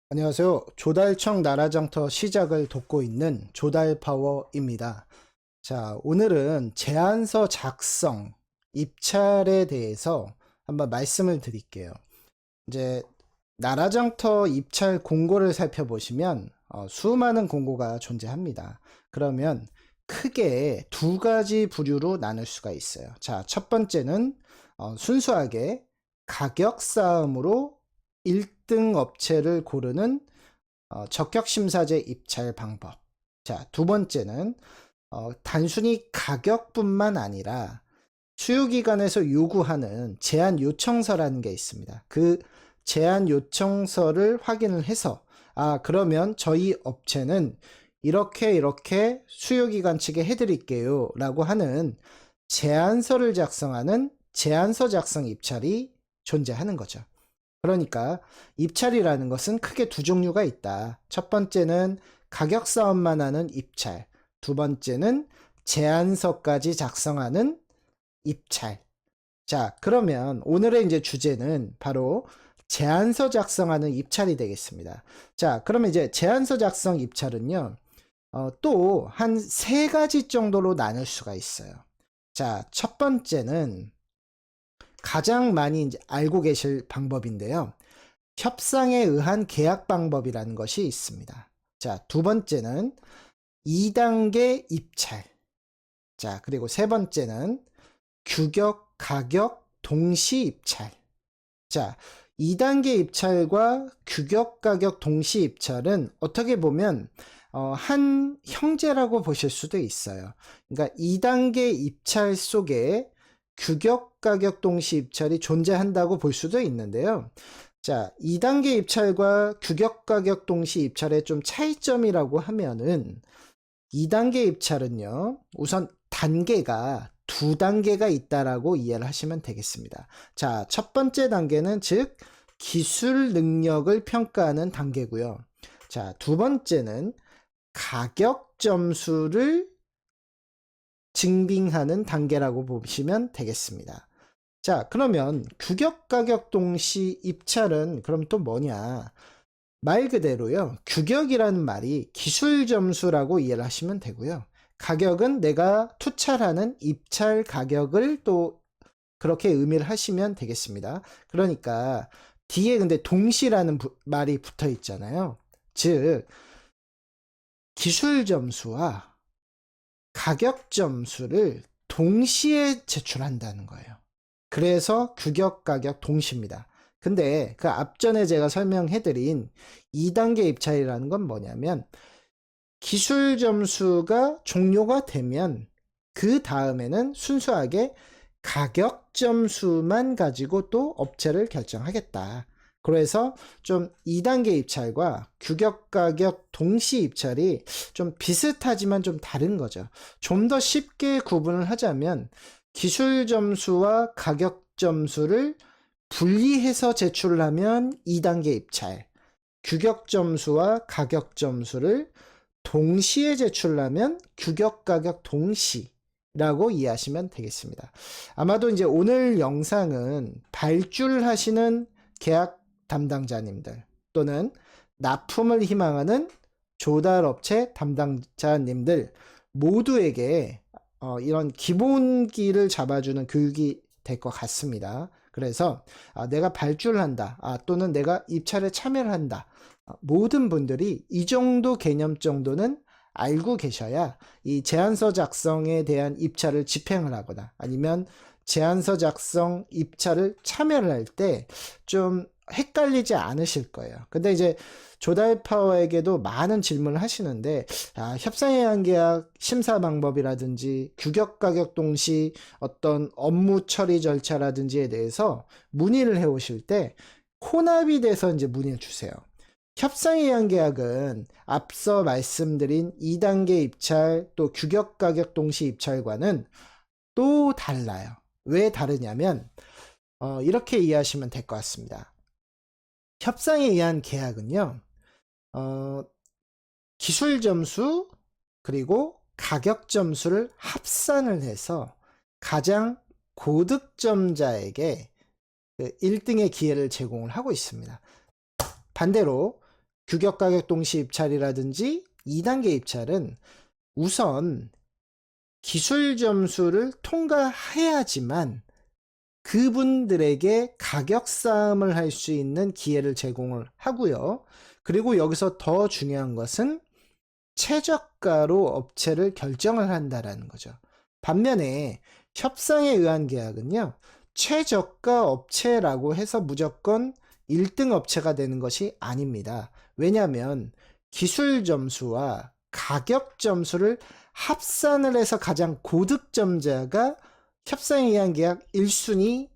안녕하세요. 조달청 나라장터 시작을 돕고 있는 조달파워입니다. 자, 오늘은 제안서 작성, 입찰에 대해서 한번 말씀을 드릴게요. 이제 나라장터 입찰 공고를 살펴보시면 수많은 공고가 존재합니다. 그러면 크게 두 가지 부류로 나눌 수가 있어요. 자, 첫 번째는 순수하게 가격 싸움으로 1등 업체를 고르는 적격심사제 입찰 방법. 자, 두 번째는 단순히 가격뿐만 아니라 수요기관에서 요구하는 제안 요청서라는 게 있습니다. 그 제안 요청서를 확인을 해서 그러면 저희 업체는 이렇게 수요기관 측에 해드릴게요 라고 하는 제안서를 작성하는 제안서 작성 입찰이 존재하는 거죠. 그러니까 입찰이라는 것은 크게 두 종류가 있다. 첫 번째는 가격 싸움만 하는 입찰, 두 번째는 제안서까지 작성하는 입찰. 자, 그러면 오늘의 이제 주제는 바로 제안서 작성하는 입찰이 되겠습니다. 자, 그러면 이제 제안서 작성 입찰은요, 또 한 세 가지 정도로 나눌 수가 있어요. 자, 첫 번째는 가장 많이 이제 알고 계실 방법인데요. 협상에 의한 계약 방법이라는 것이 있습니다. 자, 두 번째는 2단계 입찰. 자, 그리고 세 번째는 규격, 가격, 동시 입찰. 자, 2단계 입찰과 규격, 가격, 동시 입찰은 어떻게 보면 한 형제라고 보실 수도 있어요. 그러니까 2단계 입찰 속에 규격, 가격, 동시 입찰이 존재한다고 볼 수도 있는데요. 자, 2단계 입찰과 규격, 가격, 동시 입찰의 좀 차이점이라고 하면은 2단계 입찰은요, 우선 단계가 두 단계가 있다라고 이해를 하시면 되겠습니다. 자, 첫 번째 단계는 즉 기술 능력을 평가하는 단계고요. 자, 두 번째는 가격 점수를 증빙하는 단계라고 보시면 되겠습니다. 자, 그러면 규격, 가격, 동시 입찰은 그럼 또 뭐냐? 말 그대로요. 규격이라는 말이 기술 점수라고 이해를 하시면 되고요. 가격은 내가 투찰하는 입찰 가격을 또 그렇게 의미를 하시면 되겠습니다. 그러니까 뒤에 근데 동시라는 말이 붙어 있잖아요. 즉 기술 점수와 가격 점수를 동시에 제출한다는 거예요. 그래서 규격, 가격 동시입니다. 근데 그 앞전에 제가 설명해드린 2단계 입찰이라는 건 뭐냐면 기술 점수가 종료가 되면 그 다음에는 순수하게 가격 점수만 가지고 또 업체를 결정하겠다. 그래서 좀 2단계 입찰과 규격, 가격 동시 입찰이 좀 비슷하지만 좀 다른 거죠. 좀 더 쉽게 구분을 하자면 기술 점수와 가격 점수를 분리해서 제출을 하면 2단계 입찰, 규격 점수와 가격 점수를 동시에 제출하면 규격, 가격 동시라고 이해하시면 되겠습니다. 아마도 이제 오늘 영상은 발주하시는 계약 담당자님들 또는 납품을 희망하는 조달업체 담당자님들 모두에게 이런 기본기를 잡아주는 교육이 될 것 같습니다. 그래서 내가 발주를 한다 또는 내가 입찰에 참여를 한다, 모든 분들이 이 정도 개념 정도는 알고 계셔야 이 제안서 작성에 대한 입찰을 집행을 하거나 아니면 제안서 작성 입찰을 참여를 할 때 좀 헷갈리지 않으실 거예요. 근데 이제 조달파워에게도 많은 질문을 하시는데 협상에 의한 계약 심사 방법이라든지 규격, 가격 동시 어떤 업무 처리 절차라든지에 대해서 문의를 해 오실 때 혼합이 돼서 이제 문의를 주세요. 협상에 의한 계약은 앞서 말씀드린 2단계 입찰 또 규격, 가격 동시 입찰과는 또 달라요. 왜 다르냐면 이렇게 이해하시면 될 것 같습니다. 협상에 의한 계약은요, 기술 점수 그리고 가격 점수를 합산을 해서 가장 고득점자에게 1등의 기회를 제공을 하고 있습니다. 반대로 규격 가격 동시 입찰이라든지 2단계 입찰은 우선 기술 점수를 통과해야지만 그분들에게 가격 싸움을 할 수 있는 기회를 제공을 하고요. 그리고 여기서 더 중요한 것은 최저가로 업체를 결정을 한다라는 거죠. 반면에 협상에 의한 계약은요, 최저가 업체라고 해서 무조건 1등 업체가 되는 것이 아닙니다. 왜냐하면 기술 점수와 가격 점수를 합산을 해서 가장 고득점자가 협상에 의한 계약 1순위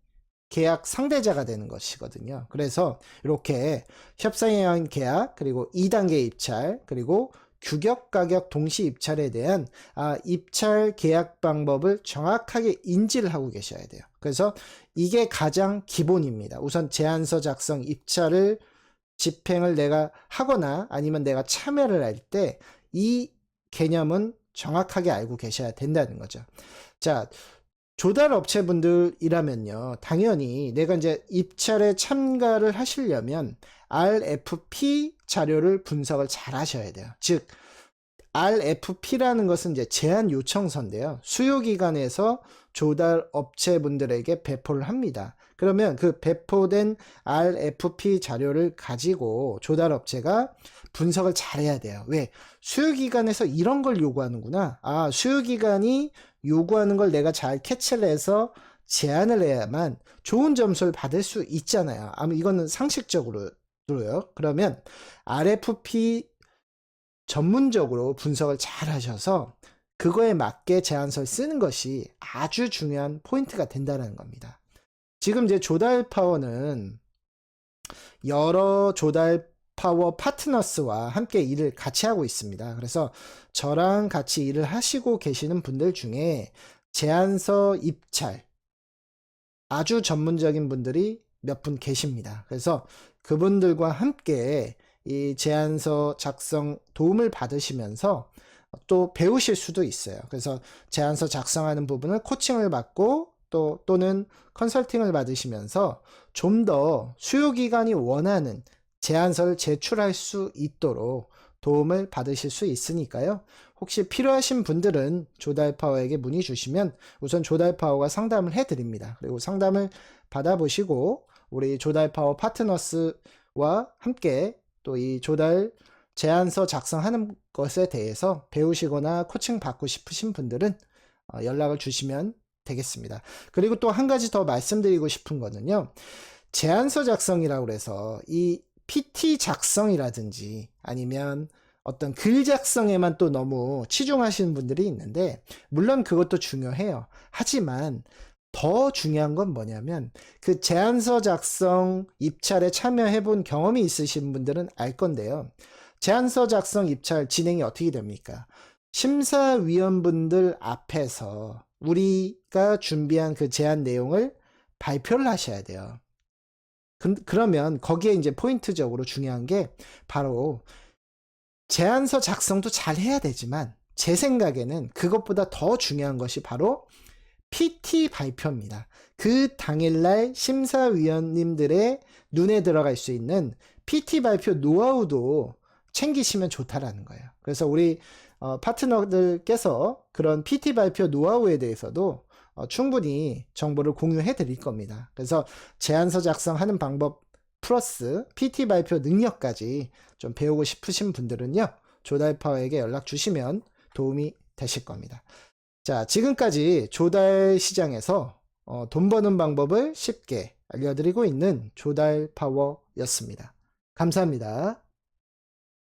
계약 상대자가 되는 것이거든요. 그래서 이렇게 협상에 의한 계약, 그리고 2단계 입찰, 그리고 규격 가격 동시 입찰에 대한 입찰 계약 방법을 정확하게 인지를 하고 계셔야 돼요. 그래서 이게 가장 기본입니다. 우선 제안서 작성 입찰을 집행을 내가 하거나 아니면 내가 참여를 할 때 이 개념은 정확하게 알고 계셔야 된다는 거죠. 자, 조달 업체분들이라면요, 당연히 내가 이제 입찰에 참가를 하시려면 RFP 자료를 분석을 잘 하셔야 돼요. 즉, RFP라는 것은 이제 제안 요청서인데요. 수요기관에서 조달 업체분들에게 배포를 합니다. 그러면 그 배포된 RFP 자료를 가지고 조달 업체가 분석을 잘 해야 돼요. 왜? 수요기관에서 이런 걸 요구하는구나. 수요기관이 요구하는 걸 내가 잘 캐치를 해서 제안을 해야만 좋은 점수를 받을 수 있잖아요. 아마 이거는 상식적으로요. 그러면 RFP 전문적으로 분석을 잘 하셔서 그거에 맞게 제안서를 쓰는 것이 아주 중요한 포인트가 된다는 겁니다. 지금 이제 조달 파워는 여러 조달 파워 파트너스와 함께 일을 같이 하고 있습니다. 그래서 저랑 같이 일을 하시고 계시는 분들 중에 제안서 입찰 아주 전문적인 분들이 몇 분 계십니다. 그래서 그분들과 함께 이 제안서 작성 도움을 받으시면서 또 배우실 수도 있어요. 그래서 제안서 작성하는 부분을 코칭을 받고 또는 컨설팅을 받으시면서 좀 더 수요기관이 원하는 제안서를 제출할 수 있도록 도움을 받으실 수 있으니까요. 혹시 필요하신 분들은 조달파워에게 문의 주시면 우선 조달파워가 상담을 해드립니다. 그리고 상담을 받아보시고 우리 조달파워 파트너스와 함께 또 이 조달 제안서 작성하는 것에 대해서 배우시거나 코칭 받고 싶으신 분들은 연락을 주시면 되겠습니다. 그리고 또 한 가지 더 말씀드리고 싶은 거는요. 제안서 작성이라고 해서 이 PT 작성이라든지 아니면 어떤 글 작성에만 또 너무 치중하시는 분들이 있는데 물론 그것도 중요해요. 하지만 더 중요한 건 뭐냐면 그 제안서 작성 입찰에 참여해 본 경험이 있으신 분들은 알 건데요. 제안서 작성 입찰 진행이 어떻게 됩니까? 심사위원분들 앞에서 우리가 준비한 그 제안 내용을 발표를 하셔야 돼요. 그러면 거기에 이제 포인트적으로 중요한 게 바로 제안서 작성도 잘 해야 되지만 제 생각에는 그것보다 더 중요한 것이 바로 PT 발표입니다. 그 당일날 심사위원님들의 눈에 들어갈 수 있는 PT 발표 노하우도 챙기시면 좋다라는 거예요. 그래서 우리 파트너들께서 그런 PT 발표 노하우에 대해서도 충분히 정보를 공유해 드릴 겁니다. 그래서 제안서 작성하는 방법 플러스 PT 발표 능력까지 좀 배우고 싶으신 분들은요. 조달파워에게 연락 주시면 도움이 되실 겁니다. 자, 지금까지 조달 시장에서 돈 버는 방법을 쉽게 알려드리고 있는 조달파워였습니다. 감사합니다.